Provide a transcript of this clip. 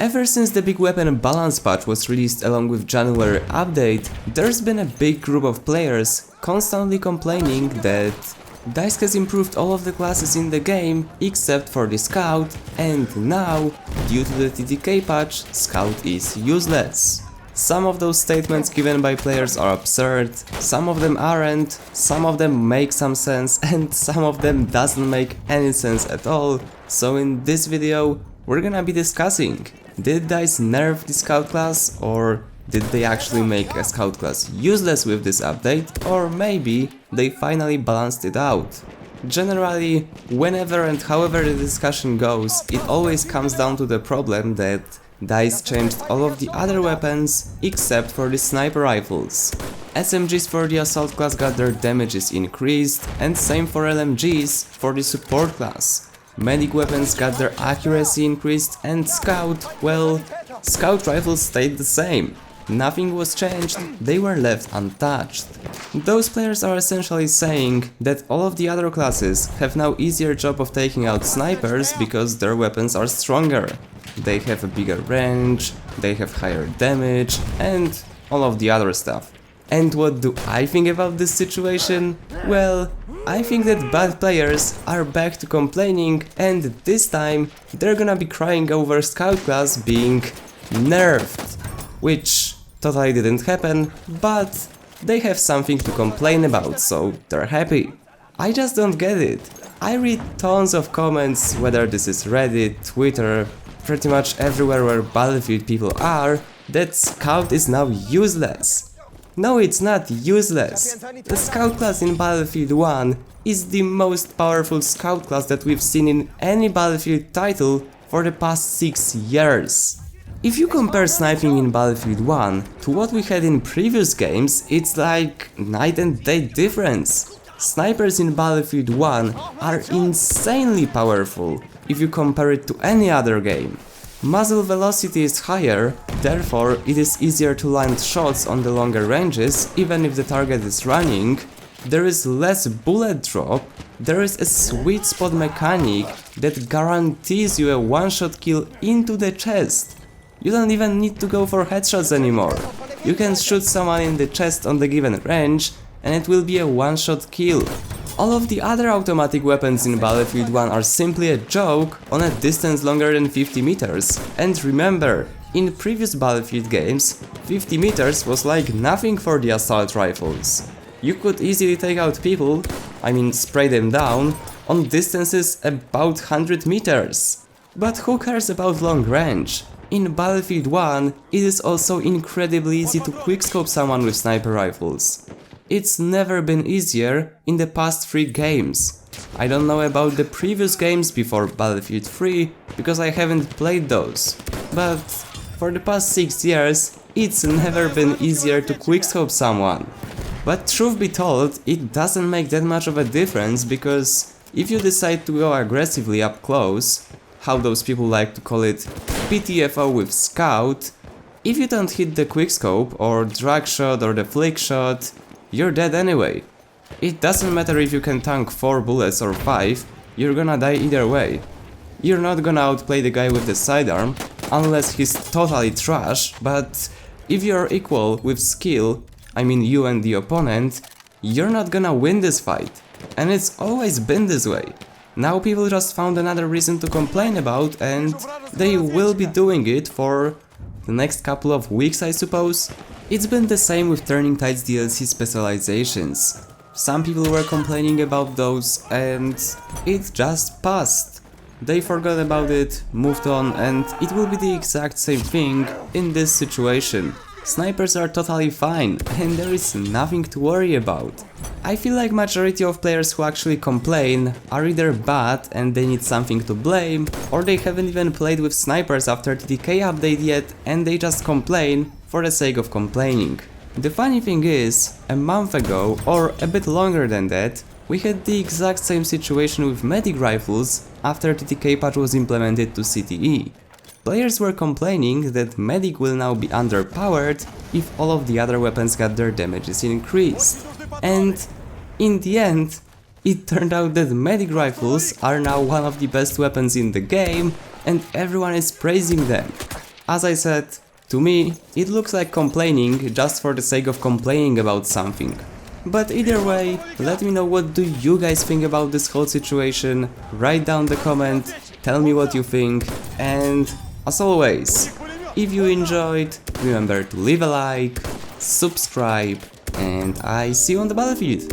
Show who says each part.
Speaker 1: Ever since the big weapon balance patch was released along with January update, there's been a big group of players constantly complaining that DICE has improved all of the classes in the game except for the Scout, and now, due to the TTK patch, Scout is useless. Some of those statements given by players are absurd, some of them aren't, some of them make some sense, and some of them doesn't make any sense at all. So in this video, we're gonna be discussing, did DICE nerf the Scout class, or did they actually make a Scout class useless with this update, or maybe they finally balanced it out. Generally, whenever and however the discussion goes, it always comes down to the problem that DICE changed all of the other weapons except for the sniper rifles. SMGs for the assault class got their damages increased, and same for LMGs for the support class. Medic weapons got their accuracy increased, and Scout, well, Scout rifles stayed the same. Nothing was changed, they were left untouched. Those players are essentially saying that all of the other classes have now easier job of taking out snipers because their weapons are stronger. They have a bigger range, they have higher damage, and all of the other stuff. And what do I think about this situation? Well, I think that bad players are back to complaining, and this time they're gonna be crying over Scout class being nerfed. Which totally didn't happen, but they have something to complain about, so they're happy. I just don't get it. I read tons of comments, whether this is Reddit, Twitter, pretty much everywhere where Battlefield people are, that Scout is now useless. No, it's not useless. The Scout class in Battlefield 1 is the most powerful Scout class that we've seen in any Battlefield title for the past 6 years. If you compare sniping in Battlefield 1 to what we had in previous games, it's like night and day difference. Snipers in Battlefield 1 are insanely powerful if you compare it to any other game. Muzzle velocity is higher, therefore it is easier to land shots on the longer ranges even if the target is running. There is less bullet drop, there is a sweet spot mechanic that guarantees you a one-shot kill into the chest. You don't even need to go for headshots anymore. You can shoot someone in the chest on the given range and it will be a one-shot kill. All of the other automatic weapons in Battlefield 1 are simply a joke on a distance longer than 50 meters. And remember, in previous Battlefield games, 50 meters was like nothing for the assault rifles. You could easily take out people, I mean spray them down, on distances about 100 meters. But who cares about long range? In Battlefield 1, it is also incredibly easy to quickscope someone with sniper rifles. It's never been easier in the past 3 games. I don't know about the previous games before Battlefield 3, because I haven't played those. But for the past 6 years, it's never been easier to quickscope someone. But truth be told, it doesn't make that much of a difference, because if you decide to go aggressively up close, how those people like to call it PTFO with Scout, if you don't hit the quickscope or drag shot or the flick shot, you're dead anyway. It doesn't matter if you can tank 4 bullets or 5, you're gonna die either way. You're not gonna outplay the guy with the sidearm, unless he's totally trash, but if you're equal with skill, I mean you and the opponent, you're not gonna win this fight. And it's always been this way. Now people just found another reason to complain about, and they will be doing it for the next couple of weeks, I suppose. It's been the same with Turning Tides DLC specializations. Some people were complaining about those and it just passed. They forgot about it, moved on, and it will be the exact same thing in this situation. Snipers are totally fine and there is nothing to worry about. I feel like majority of players who actually complain are either bad and they need something to blame, or they haven't even played with snipers after TTK update yet and they just complain for the sake of complaining. The funny thing is, a month ago, or a bit longer than that, we had the exact same situation with medic rifles after TTK patch was implemented to CTE. Players were complaining that medic will now be underpowered if all of the other weapons got their damages increased. And in the end, it turned out that medic rifles are now one of the best weapons in the game and everyone is praising them. As I said, to me, it looks like complaining just for the sake of complaining about something. But either way, let me know what do you guys think about this whole situation, write down the comment, tell me what you think, and as always, if you enjoyed, remember to leave a like, subscribe, and I see you on the battlefield.